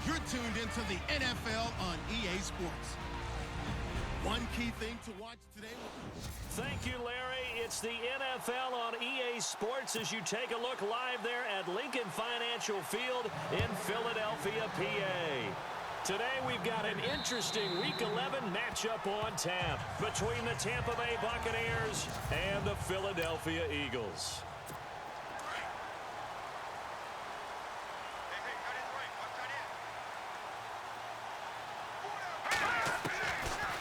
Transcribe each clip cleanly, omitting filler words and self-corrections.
You're tuned into the NFL on EA Sports. One key thing to watch today. Thank you, Larry. It's the NFL on EA Sports as you take a look live there at Lincoln Financial Field in Philadelphia, PA. Today we've got an interesting Week 11 matchup on tap between the Tampa Bay Buccaneers and the Philadelphia Eagles.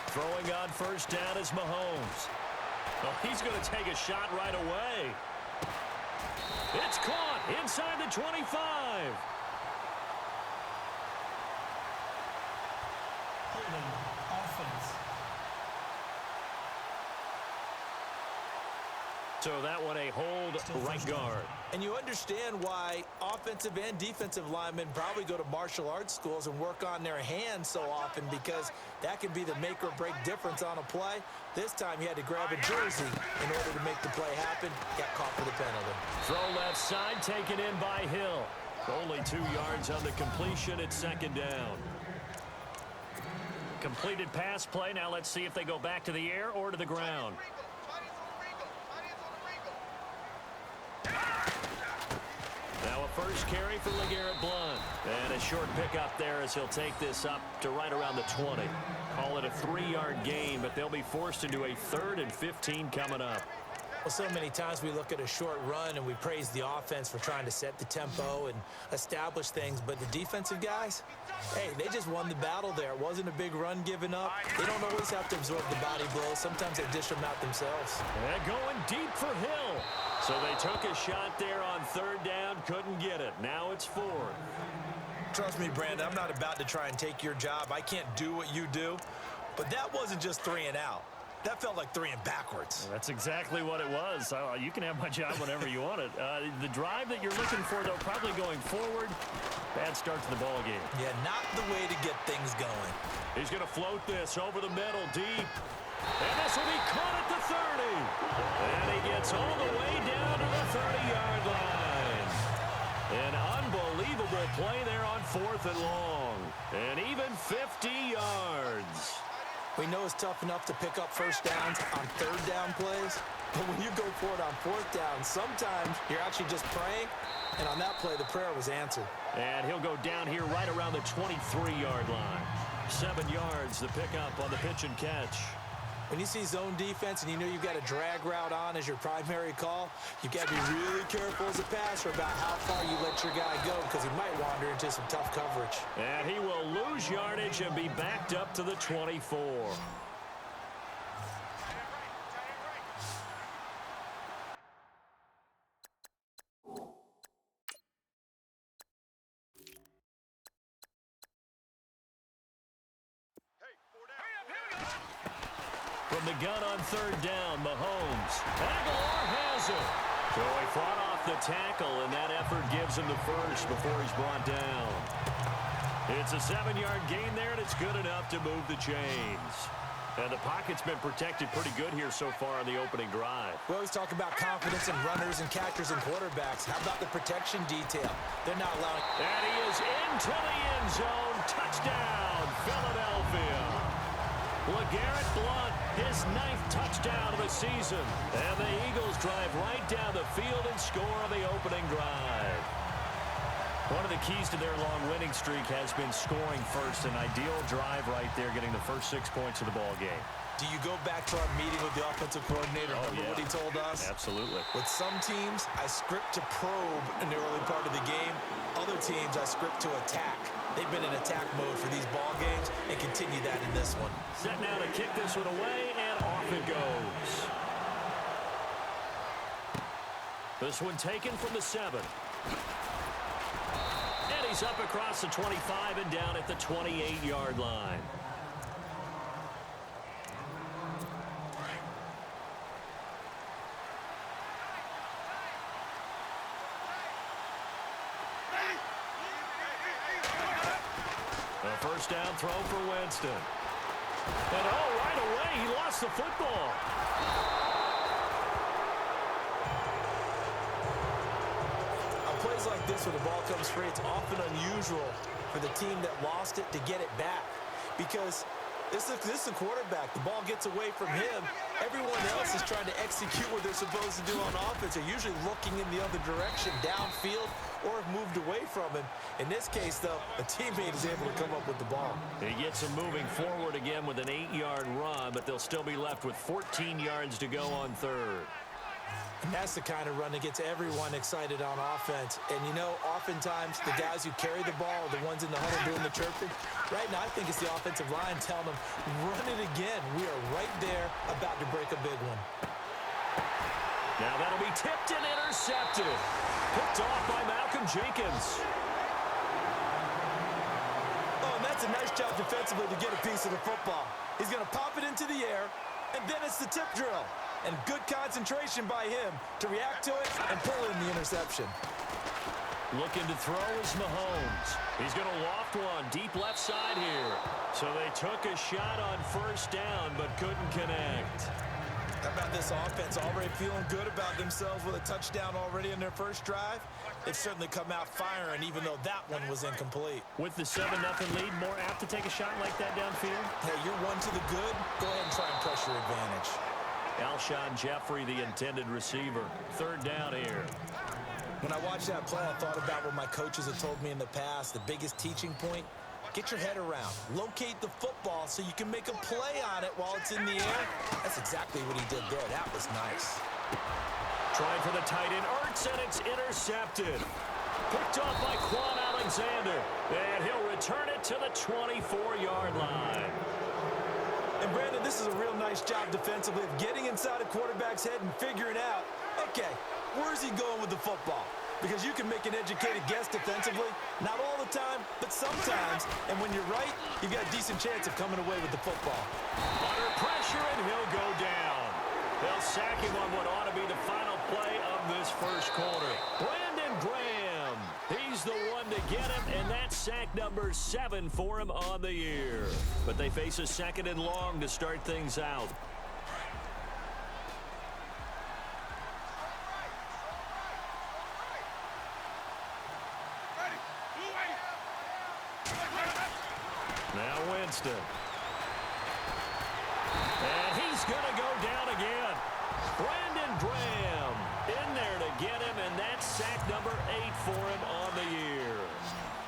Throwing on first down is Mahomes. Oh, he's going to take a shot right away. It's caught inside the 25. Holding offense. So that one a hold right guard. And you understand why offensive and defensive linemen probably go to martial arts schools and work on their hands so often, because that can be the make or break difference on a play. This time he had to grab a jersey in order to make the play happen. Got caught for the penalty. Throw left side taken in by Hill. Only 2 yards on the completion at second down. Completed pass play. Now let's see if they go back to the air or to the ground. Now a first carry for LeGarrette Blount. And a short pickup there as he'll take this up to right around the 20. Call it a 3-yard gain, but they'll be forced into a 3rd and 15 coming up. Well, so many times we look at a short run and we praise the offense for trying to set the tempo and establish things, but the defensive guys, hey, they just won the battle there. It wasn't a big run given up. They don't always have to absorb the body blows. Sometimes they dish them out themselves. And going deep for Hill. So they took a shot there on 3rd down, couldn't get it. Now it's 4th. Trust me, Brandon, I'm not about to try and take your job. I can't do what you do. But that wasn't just 3 and out. That felt like 3 and backwards. That's exactly what it was. You can have my job whenever you want it. The drive that you're looking for, though, probably going forward. Bad start to the ball game. Yeah, not the way to get things going. He's going to float this over the middle, deep. And this will be caught at the 30. And he gets all the way down to the 30-yard line. An unbelievable play there on 4th and long. And even 50 yards. We know it's tough enough to pick up first downs on 3rd down plays, but when you go for it on 4th down, sometimes you're actually just praying, and on that play, the prayer was answered. And he'll go down here right around the 23-yard line. 7 yards, the pickup on the pitch and catch. When you see zone defense and you know you've got a drag route on as your primary call, you've got to be really careful as a passer about how far you let your guy go, because he might wander into some tough coverage. And he will lose yardage and be backed up to the 24. From the gun on 3rd down, Mahomes. Aguilar has it. So he fought off the tackle, and that effort gives him the first before he's brought down. It's a 7-yard gain there, and it's good enough to move the chains. And the pocket's been protected pretty good here so far on the opening drive. We always talk about confidence in runners and catchers and quarterbacks. How about the protection detail? They're not allowing... And he is into the end zone. Touchdown, Philadelphia. LeGarrette Blount, his 9th touchdown of the season. And the Eagles drive right down the field and score on the opening drive. One of the keys to their long winning streak has been scoring first. An ideal drive right there, getting the first 6 points of the ball game. Do you go back to our meeting with the offensive coordinator? Remember what he told us? Absolutely. With some teams, I script to probe in the early part of the game. Other teams, I script to attack. They've been in attack mode for these ball games and continue that in this one. Set now to kick this one away, and off it goes. This one taken from the 7. And he's up across the 25 and down at the 28-yard line. A first down throw for Winston. And right away, he lost the football. On plays like this, when the ball comes free, it's often unusual for the team that lost it to get it back. Because this is a quarterback. The ball gets away from him. Everyone else is trying to execute what they're supposed to do on offense. They're usually looking in the other direction, downfield, or have moved away from him. In this case, though, a teammate is able to come up with the ball. He gets him moving forward again with an 8-yard run, but they'll still be left with 14 yards to go on third. And that's the kind of run that gets everyone excited on offense. And, you know, oftentimes the guys who carry the ball are the ones in the huddle doing the chirping. Right now, I think it's the offensive line telling them, run it again. We are right there about to break a big one. Now that'll be tipped and intercepted. Picked off by Malcolm Jenkins. Oh, and that's a nice job defensively to get a piece of the football. He's going to pop it into the air, and then it's the tip drill. And good concentration by him to react to it and pull in the interception. Looking to throw is Mahomes. He's going to loft one deep left side here. So they took a shot on first down but couldn't connect. How about this offense already feeling good about themselves with a touchdown already in their first drive? They've certainly come out firing even though that one was incomplete. With the 7-0 lead, more apt to take a shot like that downfield? Hey, you're one to the good. Go ahead and try and press your advantage. Alshon Jeffrey, the intended receiver. Third down here. When I watched that play, I thought about what my coaches had told me in the past. The biggest teaching point, get your head around. Locate the football so you can make a play on it while it's in the air. That's exactly what he did there. That was nice. Trying for the tight end, Ertz, and it's intercepted. Picked off by Quan Alexander. And he'll return it to the 24-yard line. And, Brandon, this is a real nice job defensively of getting inside a quarterback's head and figuring out, okay, where's he going with the football? Because you can make an educated guess defensively, not all the time, but sometimes. And when you're right, you've got a decent chance of coming away with the football. Under pressure, and he'll go down. They'll sack him on what ought to be the final play of this first quarter. Brandon Graham, he's the one to get him, and that's sack number 7 for him on the year. But they face a second and long to start things out. Now Winston. And he's going to go down again. Brandon Graham in there to get him, and that's sack number 8 for him on the year.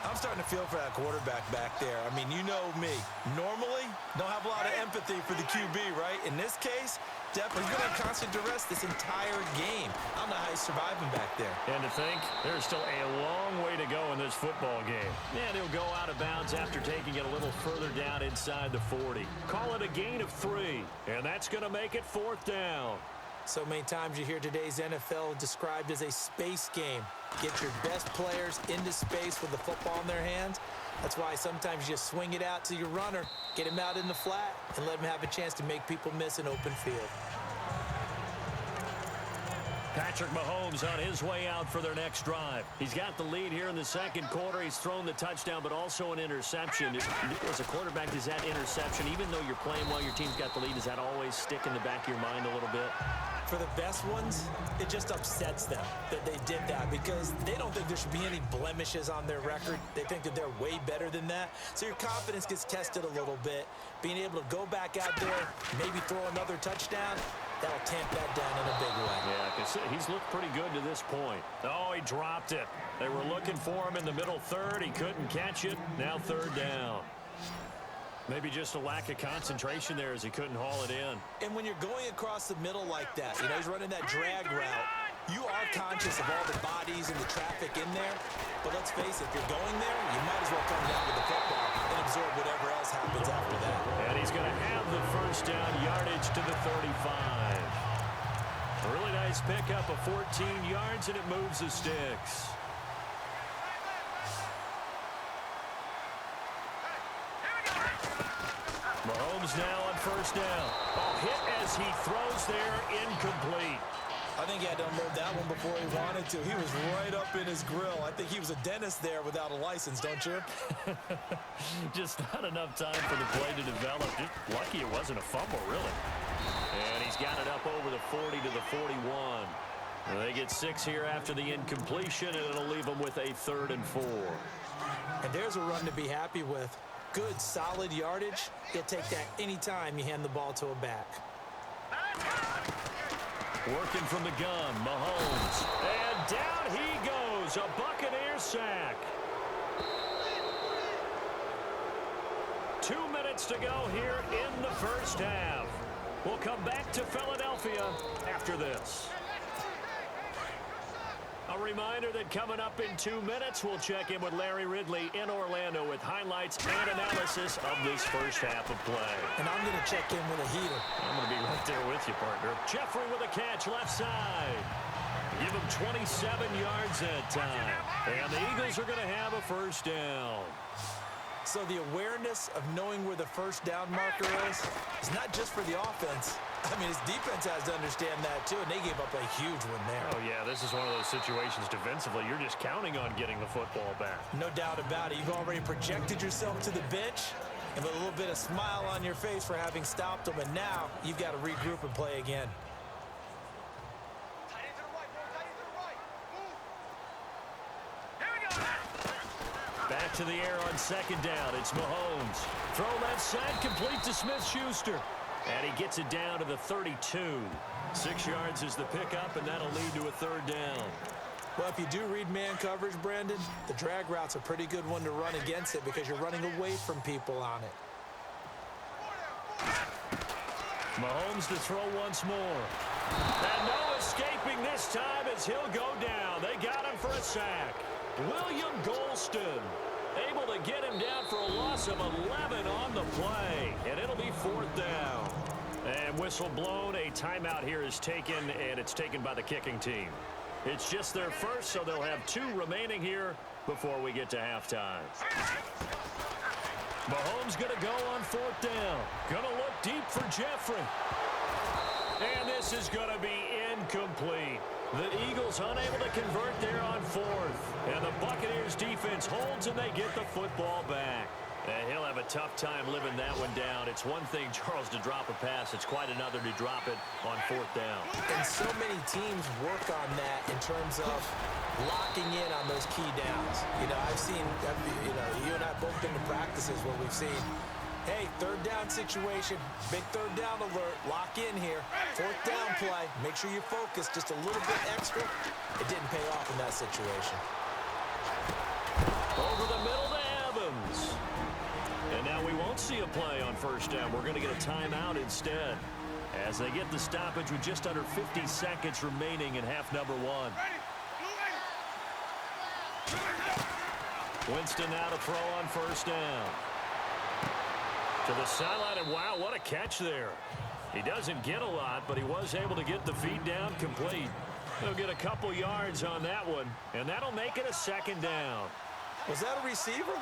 I'm starting to feel for that quarterback back there. I mean, you know me. Normally, don't have a lot of empathy for the QB, right? In this case, definitely going to constant duress this entire game. I don't know how he's surviving back there. And to think, there's still a long way to go in this football game. And he'll go out of bounds after taking it a little further down inside the 40. Call it a gain of 3, and that's going to make it 4th down. So many times you hear today's NFL described as a space game. Get your best players into space with the football in their hands. That's why sometimes you swing it out to your runner, get him out in the flat, and let him have a chance to make people miss an open field. Patrick Mahomes on his way out for their next drive. He's got the lead here in the second quarter. He's thrown the touchdown, but also an interception. As a quarterback, does that interception, even though you're playing while your team's got the lead, does that always stick in the back of your mind a little bit? For the best ones, it just upsets them that they did that because they don't think there should be any blemishes on their record. They think that they're way better than that. So your confidence gets tested a little bit. Being able to go back out there, maybe throw another touchdown, that'll tamp that down in a big way. Yeah, because he's looked pretty good to this point. Oh, he dropped it. They were looking for him in the middle third. He couldn't catch it. Now 3rd down. Maybe just a lack of concentration there as he couldn't haul it in. And when you're going across the middle like that, you know, he's running that drag route, you are conscious of all the bodies and the traffic in there. But let's face it, if you're going there, you might as well come down with the football and absorb whatever else happens after that. And he's going to have the first down, yardage to the 35. A really nice pickup of 14 yards, and it moves the sticks. Mahomes now on first down. Oh, hit as he throws there, incomplete. I think he had to unload that one before he wanted to. He was right up in his grill. I think he was a dentist there without a license, don't you? Just not enough time for the play to develop. Just lucky it wasn't a fumble, really. And he's got it up over the 40 to the 41. And they get 6 here after the incompletion, and it'll leave them with a 3rd and 4. And there's a run to be happy with. Good, solid yardage. He'll take that anytime you hand the ball to a back. Working from the gun, Mahomes. And down he goes, a Buccaneers sack. 2 minutes to go here in the first half. We'll come back to Philadelphia after this. A reminder that coming up in 2 minutes, we'll check in with Larry Ridley in Orlando with highlights and analysis of this first half of play. And I'm going to check in with a heater. I'm going to be right there with you, partner. Jeffrey with a catch left side. Give him 27 yards that time. And the Eagles are going to have a first down. So the awareness of knowing where the first down marker is not just for the offense. I mean, his defense has to understand that, too, and they gave up a huge one there. Oh, yeah, this is one of those situations defensively. You're just counting on getting the football back. No doubt about it. You've already projected yourself to the bench and with a little bit of smile on your face for having stopped them, and now you've got to regroup and play again. Back to the air on second down. It's Mahomes. Throw left side, complete to Smith-Schuster. And he gets it down to the 32. 6 yards is the pickup, and that'll lead to a third down. Well, if you do read man coverage, Brandon, the drag route's a pretty good one to run against it because you're running away from people on it. Mahomes to throw once more. And no escaping this time as he'll go down. They got him for a sack. William Golston able to get him down for a loss of 11 on the play. And it'll be fourth down. And whistle blown. A timeout here is taken, and it's taken by the kicking team. It's just their first, so they'll have 2 remaining here before we get to halftime. Mahomes going to go on fourth down. Going to look deep for Jeffrey. And this is going to be incomplete. The Eagles unable to convert there on fourth. And the Buccaneers defense holds, and they get the football back. And he'll have a tough time living that one down. It's one thing, Charles, to drop a pass. It's quite another to drop it on fourth down. And so many teams work on that in terms of locking in on those key downs. You know, you and I have both been to practices where we've seen, hey, third down situation, big third down alert, lock in here, fourth down play, make sure you focus just a little bit extra. It didn't pay off in that situation. Over the middle to Evans. And now we won't see a play on first down. We're going to get a timeout instead as they get the stoppage with just under 50 seconds remaining in half number 1. Winston now to throw on first down. To the sideline, and wow, what a catch there. He doesn't get a lot, but he was able to get the feed down complete. He'll get a couple yards on that one, and that'll make it a second down. Was that a receiver?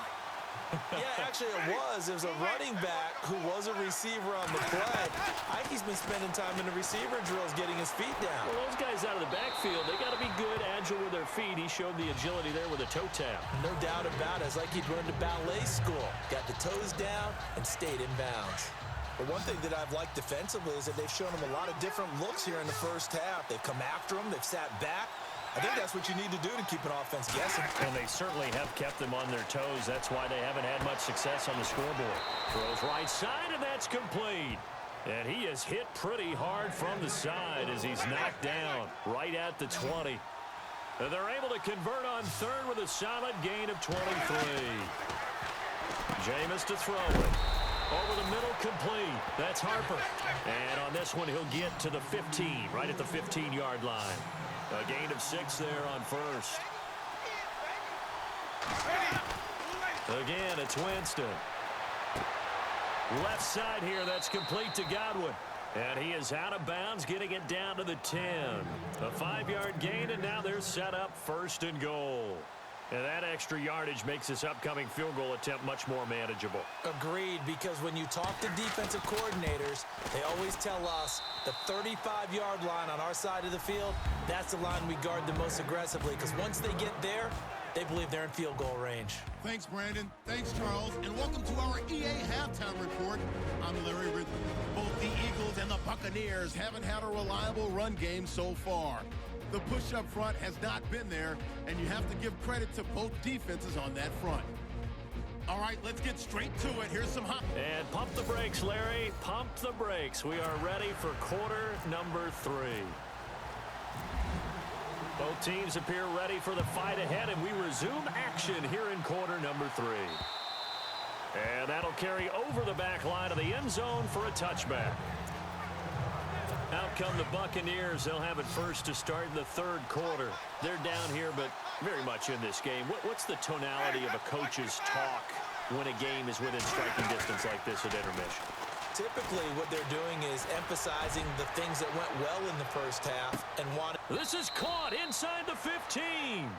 Yeah, actually it was. It was a running back who was a receiver on the play. I think he's been spending time in the receiver drills getting his feet down. Well, those guys out of the backfield, they got to be good, agile with their feet. He showed the agility there with a toe tap. No doubt about it. It's like he'd run to ballet school. Got the toes down and stayed in bounds. But one thing that I've liked defensively is that they've shown him a lot of different looks here in the first half. They've come after him. They've sat back. I think that's what you need to do to keep an offense guessing. And they certainly have kept them on their toes. That's why they haven't had much success on the scoreboard. Throws right side, and that's complete. And he is hit pretty hard from the side as he's knocked down right at the 20. And they're able to convert on third with a solid gain of 23. Jameis to throw it. Over the middle, complete. That's Harper. And on this one, he'll get to the 15, right at the 15-yard line. A gain of 6 there on first. Again, it's Winston. Left side here, that's complete to Godwin. And he is out of bounds, getting it down to the 10. A 5-yard gain, and now they're set up first and goal. And that extra yardage makes this upcoming field goal attempt much more manageable. Agreed, because when you talk to defensive coordinators, they always tell us the 35-yard line on our side of the field, that's the line we guard the most aggressively, because once they get there, they believe they're in field goal range. Thanks, Brandon. Thanks, Charles. And welcome to our EA Halftime Report. I'm Larry Ridley. Both the Eagles and the Buccaneers haven't had a reliable run game so far. The push up front has not been there, and you have to give credit to both defenses on that front. All right, let's get straight to it. Here's some hot. And pump the brakes, Larry. Pump the brakes. We are ready for quarter number 3. Both teams appear ready for the fight ahead, and we resume action here in quarter number 3. And that'll carry over the back line of the end zone for a touchback. Out come the Buccaneers. They'll have it first to start in the third quarter. They're down here, but very much in this game. What's the tonality of a coach's talk when a game is within striking distance like this at intermission? Typically, what they're doing is emphasizing the things that went well in the first half and want. This is caught inside the 15.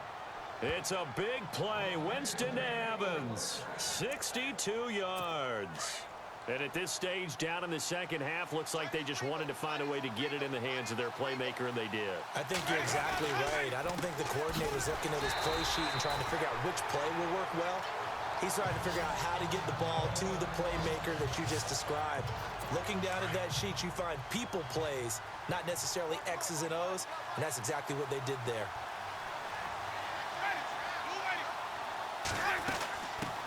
It's a big play. Winston to Evans. 62 yards. And at this stage, down in the second half, looks like they just wanted to find a way to get it in the hands of their playmaker, and they did. I think you're exactly right. I don't think the coordinator's looking at his play sheet and trying to figure out which play will work well. He's trying to figure out how to get the ball to the playmaker that you just described. Looking down at that sheet, you find people plays, not necessarily X's and O's, and that's exactly what they did there.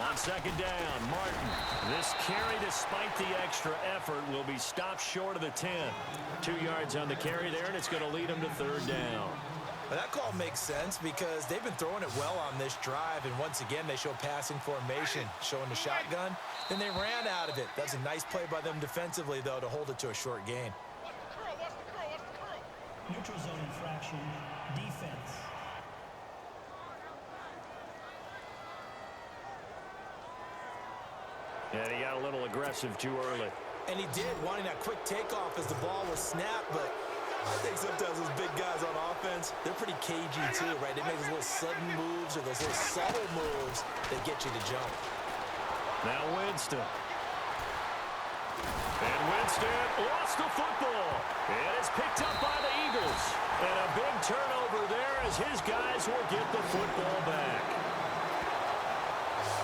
On second down, Martin. This carry, despite the extra effort, will be stopped short of the 10. 2 yards on the carry there, and it's going to lead him to third down. Well, that call makes sense because they've been throwing it well on this drive, and once again, they show passing formation, showing the shotgun. Then they ran out of it. That's a nice play by them defensively, though, to hold it to a short gain. Neutral zone infraction, defense. And he got a little aggressive too early. And he did, wanting that quick takeoff as the ball was snapped, but I think sometimes those big guys on offense, they're pretty cagey too, right? They make those little sudden moves or those little subtle moves that get you to jump. Now Winston. And Winston lost the football. And it's picked up by the Eagles. And a big turnover there as his guys will get the football back.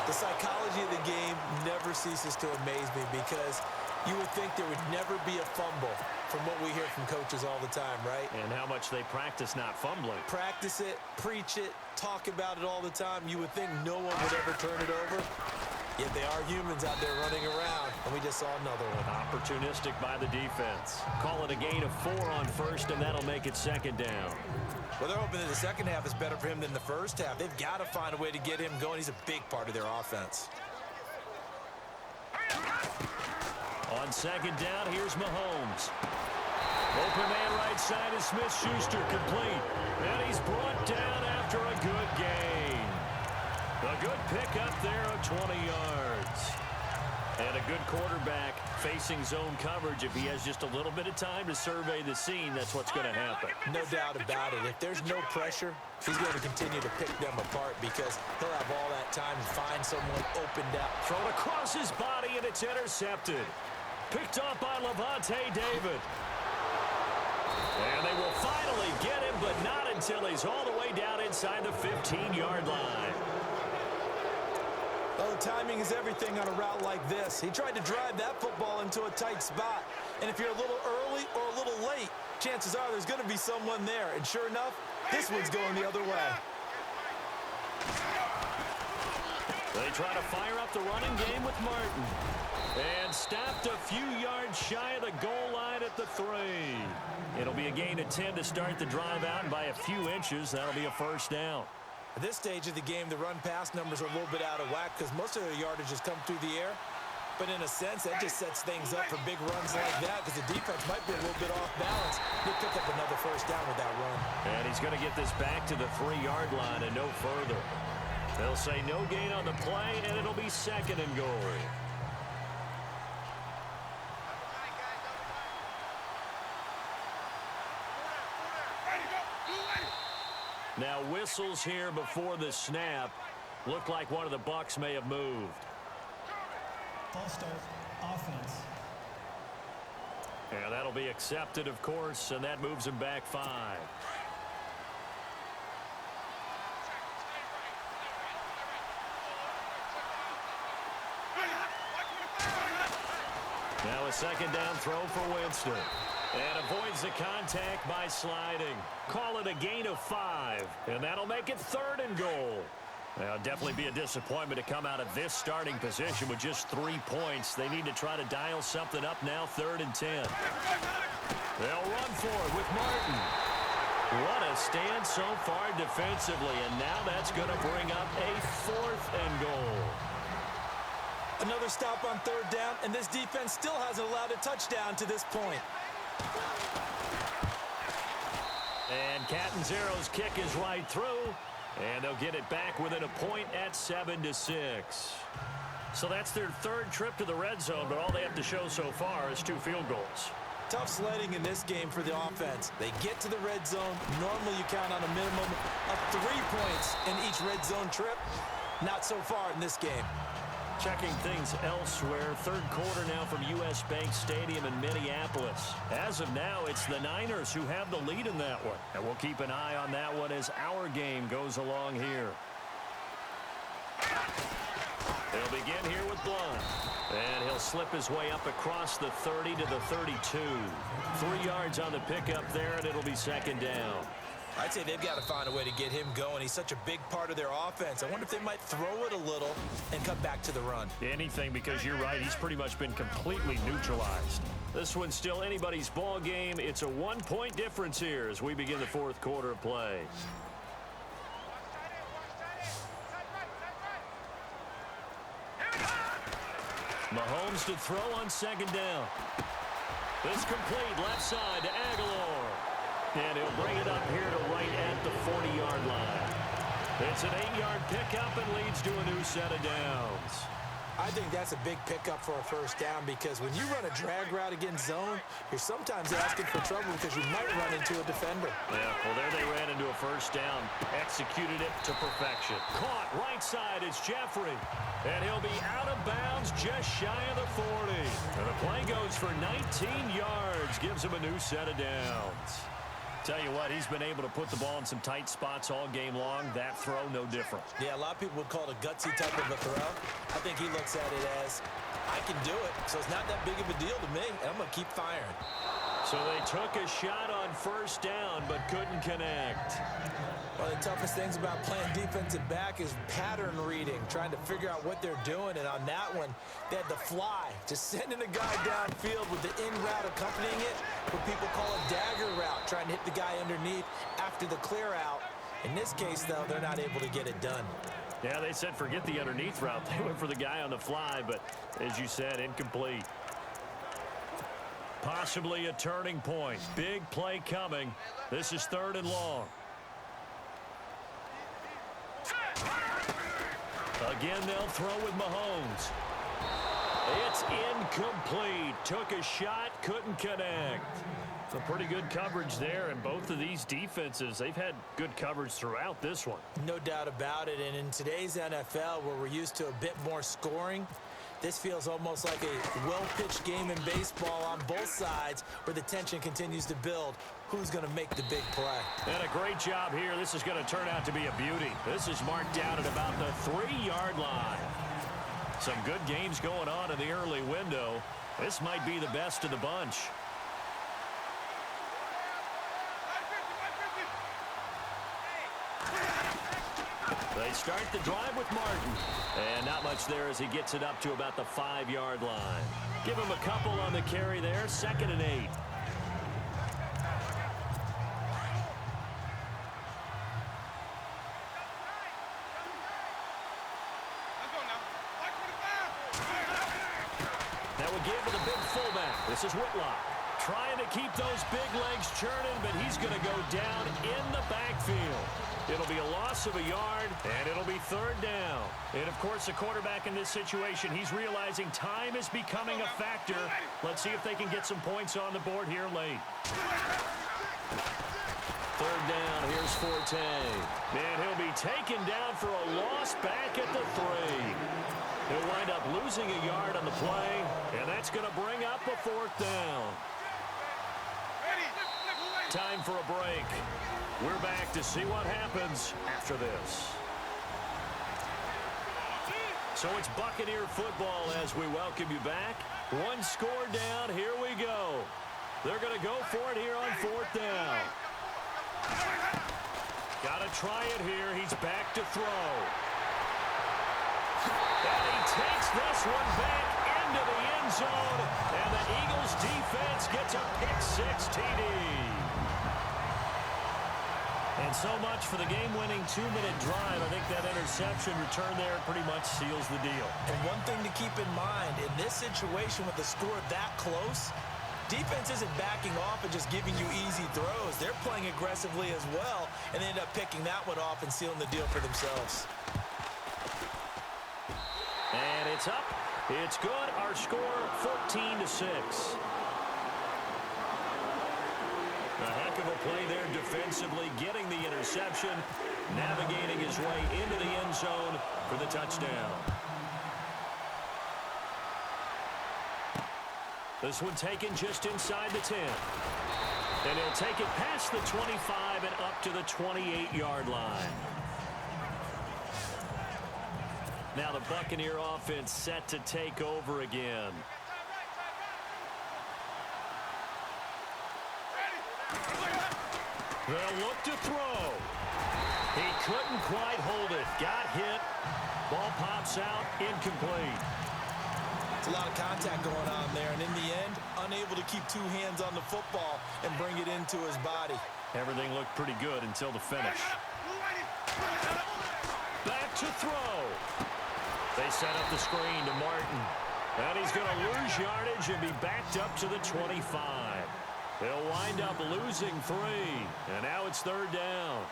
The psychology of the game never ceases to amaze me because you would think there would never be a fumble from what we hear from coaches all the time, right? And how much they practice not fumbling. Practice it, preach it, talk about it all the time. You would think no one would ever turn it over. Yet they are humans out there running around, and we just saw another one. Opportunistic by the defense. Call it a gain of 4 on first, and that'll make it second down. Well, they're hoping that the second half is better for him than the first half. They've got to find a way to get him going. He's a big part of their offense. On second down, here's Mahomes. Open man right side is Smith-Schuster, complete. And he's brought down after a good gain. A good pickup there of 20 yards. And a good quarterback facing zone coverage. If he has just a little bit of time to survey the scene, that's what's going to happen. No doubt about it. If there's no pressure, he's going to continue to pick them apart because he'll have all that time to find someone opened up. Thrown across his body, and it's intercepted. Picked up by Levante David. And they will finally get him, but not until he's all the way down inside the 15-yard line. Well, timing is everything on a route like this. He tried to drive that football into a tight spot. And if you're a little early or a little late, chances are there's going to be someone there. And sure enough, this one's going the other way. They try to fire up the running game with Martin. And stopped a few yards shy of the goal line at the 3. It'll be a gain of 10 to start the drive out, and by a few inches, that'll be a first down. At this stage of the game, the run-pass numbers are a little bit out of whack because most of their yardage has come through the air. But in a sense, that just sets things up for big runs like that because the defense might be a little bit off balance. They pick up another first down with that run. And he's going to get this back to the 3-yard line and no further. They'll say no gain on the play, and it'll be second and goal. Now whistles here before the snap. Looked like one of the Bucs may have moved. False start, offense. And that'll be accepted, of course, and that moves him back 5. Now a second down throw for Winston. And avoids the contact by sliding. Call it a gain of 5. And that'll make it 3rd and goal. Now, definitely be a disappointment to come out of this starting position with just 3 points. They need to try to dial something up now, 3rd and 10. They'll run for it with Martin. What a stand so far defensively, and now that's going to bring up a 4th and goal. Another stop on 3rd down, and this defense still hasn't allowed a touchdown to this point. And Catanzero's kick is right through. And they'll get it back within a point at 7-6. So that's their 3rd trip to the red zone, but all they have to show so far is 2 field goals. Tough sledding in this game for the offense. They get to the red zone. Normally you count on a minimum of 3 points in each red zone trip. Not so far in this game. Checking things elsewhere. 3rd quarter now from U.S. Bank Stadium in Minneapolis. As of now, it's the Niners who have the lead in that one. And we'll keep an eye on that one as our game goes along here. They'll begin here with Blunt. And he'll slip his way up across the 30 to the 32. 3 yards on the pickup there, and it'll be 2nd down. I'd say they've got to find a way to get him going. He's such a big part of their offense. I wonder if they might throw it a little and come back to the run. Anything, because you're right, he's pretty much been completely neutralized. This one's still anybody's ball game. It's a 1-point difference here as we begin the 4th quarter of play. Mahomes to throw on 2nd down. This complete left side to Aguilar. And he'll bring it up here to right at the 40-yard line. It's an 8-yard pickup and leads to a new set of downs. I think that's a big pickup for a 1st down because when you run a drag route against zone, you're sometimes asking for trouble because you might run into a defender. Yeah, well, there they ran into a 1st down. Executed it to perfection. Caught right side, it's Jeffrey. And he'll be out of bounds just shy of the 40. And the play goes for 19 yards. Gives him a new set of downs. Tell you what, he's been able to put the ball in some tight spots all game long. That throw, no different. Yeah, a lot of people would call it a gutsy type of a throw. I think he looks at it as, I can do it, so it's not that big of a deal to me, and I'm going to keep firing. So they took a shot on 1st down, but couldn't connect. One of the toughest things about playing defensive back is pattern reading, trying to figure out what they're doing. And on that one, they had the fly, just sending a guy downfield with the in route accompanying it, what people call a dagger route, trying to hit the guy underneath after the clear out. In this case, though, they're not able to get it done. Yeah, they said forget the underneath route. They went for the guy on the fly, but as you said, incomplete. Possibly a turning point. Big play coming. This is 3rd and long. Again, they'll throw with Mahomes. It's incomplete. Took a shot, couldn't connect. Some pretty good coverage there, and both of these defenses, they've had good coverage throughout this one. No doubt about it, and in today's NFL, where we're used to a bit more scoring, this feels almost like a well-pitched game in baseball on both sides where the tension continues to build. Who's going to make the big play? And a great job here. This is going to turn out to be a beauty. This is marked down at about the 3-yard line. Some good games going on in the early window. This might be the best of the bunch. They start the drive with Martin. And not much there as he gets it up to about the 5-yard line. Give him a couple on the carry there. 2nd and 8. Now we give to the big fullback. This is Whitlock. Trying to keep those big legs churning, but he's going to go down in the backfield. It'll be a loss of a yard, and it'll be 3rd down. And, of course, the quarterback in this situation, he's realizing time is becoming a factor. Let's see if they can get some points on the board here late. 3rd down, here's Forte. And he'll be taken down for a loss back at the 3. He'll wind up losing a yard on the play, and that's going to bring up a 4th down. Time for a break. We're back to see what happens after this. So it's Buccaneer football as we welcome you back. 1 score down. Here we go. They're going to go for it here on 4th down. Got to try it here. He's back to throw. And he takes this one back into the end zone. And the Eagles defense gets a pick-6 TD. And so much for the game-winning 2-minute drive. I think that interception return there pretty much seals the deal. And one thing to keep in mind, in this situation with the score that close, defense isn't backing off and just giving you easy throws. They're playing aggressively as well, and they end up picking that one off and sealing the deal for themselves. And it's up. It's good. Our score, 14-6. A heck of a play there defensively, getting the interception, navigating his way into the end zone for the touchdown. This one taken just inside the 10. And he'll take it past the 25 and up to the 28-yard line. Now the Buccaneer offense set to take over again. They'll look to throw. He couldn't quite hold it. Got hit. Ball pops out. Incomplete. It's a lot of contact going on there, and in the end, unable to keep two hands on the football and bring it into his body. Everything looked pretty good until the finish. Back to throw. They set up the screen to Martin. And he's going to lose yardage and be backed up to the 25. They'll wind up losing 3. And now it's 3rd down.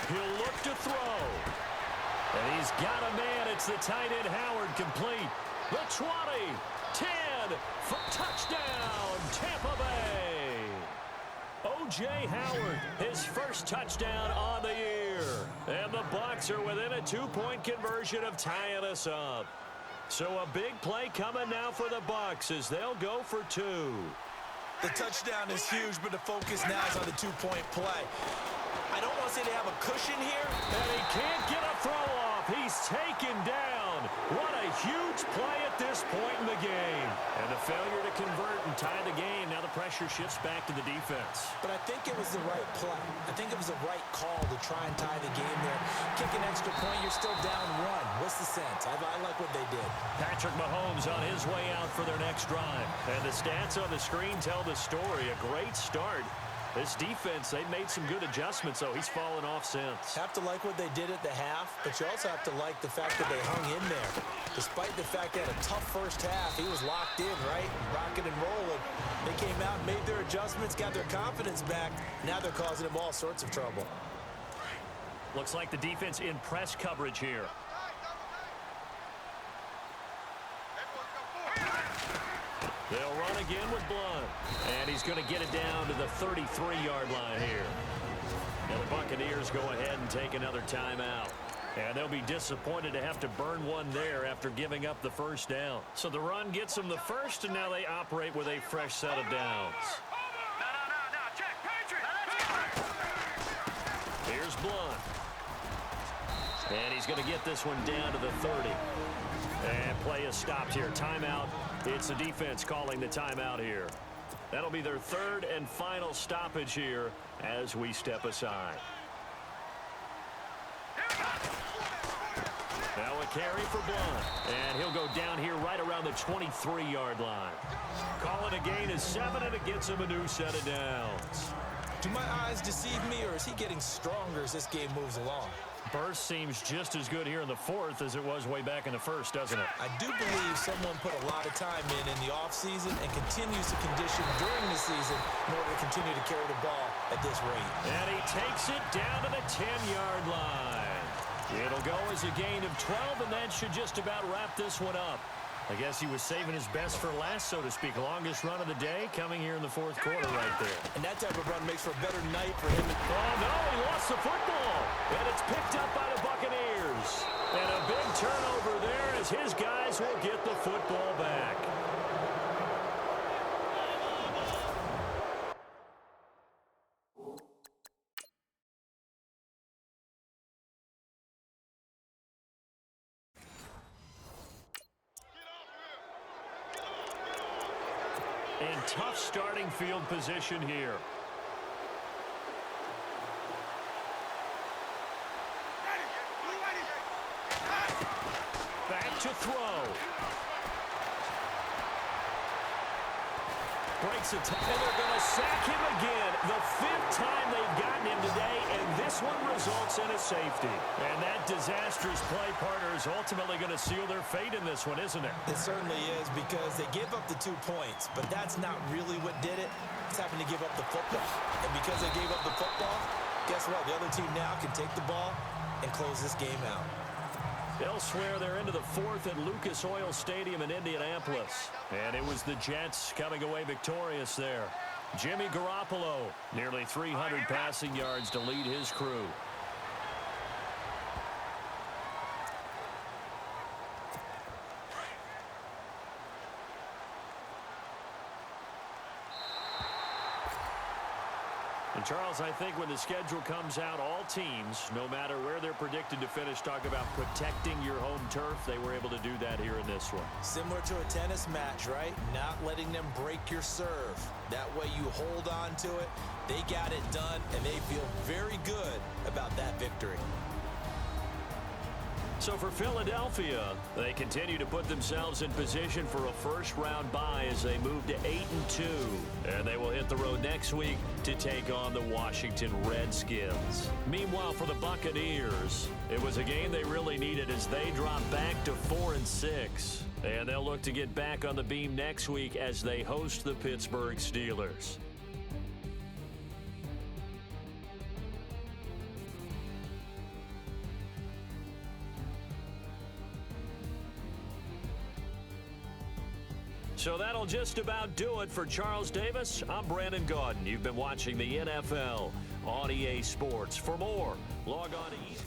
He'll look to throw. And he's got a man. It's the tight end Howard, complete. The 20, 10, for touchdown, Tampa Bay. O.J. Howard, his first touchdown on the year. And the Bucs are within a 2-point conversion of tying us up. So a big play coming now for the Bucs as they'll go for 2. The touchdown is huge, but the focus now is on the 2-point play. I don't want to say they have a cushion here. And he can't get a throw off. He's taken down. What a huge play at this point in the game. And a failure to convert and tie the game. Now the pressure shifts back to the defense. But I think it was the right play. I think it was the right call to try and tie the game there. Kick an extra point, you're still down 1. What's the sense? I like what they did. Patrick Mahomes on his way out for their next drive. And the stats on the screen tell the story. A great start. This defense, they've made some good adjustments, though. He's fallen off since. Have to like what they did at the half, but you also have to like the fact that they hung in there. Despite the fact they had a tough first half, he was locked in, right? Rocking and rolling. They came out, made their adjustments, got their confidence back. Now they're causing him all sorts of trouble. Looks like the defense in press coverage here. They'll run again with Blunt. And he's going to get it down to the 33-yard line here. And the Buccaneers go ahead and take another timeout. And they'll be disappointed to have to burn one there after giving up the first down. So the run gets them the first, and now they operate with a fresh set of downs. Here's Blunt. And he's going to get this one down to the 30. And play is stopped here. Timeout. It's the defense calling the timeout here. That'll be their 3rd and final stoppage here as we step aside. Now a carry for Blunt. And he'll go down here right around the 23-yard line. Calling a gain is 7, and it gets him a new set of downs. Do my eyes deceive me, or is he getting stronger as this game moves along? Burst seems just as good here in the 4th as it was way back in the 1st, doesn't it? I do believe someone put a lot of time in the offseason and continues to condition during the season in order to continue to carry the ball at this rate. And he takes it down to the 10-yard line. It'll go as a gain of 12, and that should just about wrap this one up. I guess he was saving his best for last, so to speak. Longest run of the day coming here in the 4th quarter right there. And that type of run makes for a better night for him. Oh, no, he lost the football. And it's picked up by the Buccaneers. And a big turnover there as his guys will get the football back. And tough starting field position here. Back to throw. Breaks a tackle. And they're going to sack him again. The 5th time they've gotten him today, and this one results in a safety. And that disastrous play partner is ultimately going to seal their fate in this one, isn't it? It certainly is, because they gave up the 2 points, but that's not really what did it. It's having to give up the football. And because they gave up the football, guess what? The other team now can take the ball and close this game out. Elsewhere, they're into the 4th at Lucas Oil Stadium in Indianapolis. And it was the Jets coming away victorious there. Jimmy Garoppolo, nearly 300 passing yards to lead his crew. And Charles, I think when the schedule comes out, all teams, no matter where they're predicted to finish, talk about protecting your home turf. They were able to do that here in this one. Similar to a tennis match, right? Not letting them break your serve. That way you hold on to it. They got it done, and they feel very good about that victory. So for Philadelphia, they continue to put themselves in position for a first-round bye as they move to 8-2. And they will hit the road next week to take on the Washington Redskins. Meanwhile, for the Buccaneers, it was a game they really needed as they drop back to 4-6. And they'll look to get back on the beam next week as they host the Pittsburgh Steelers. So that'll just about do it for Charles Davis. I'm Brandon Gaudin. You've been watching the NFL on EA Sports. For more, log on to EA.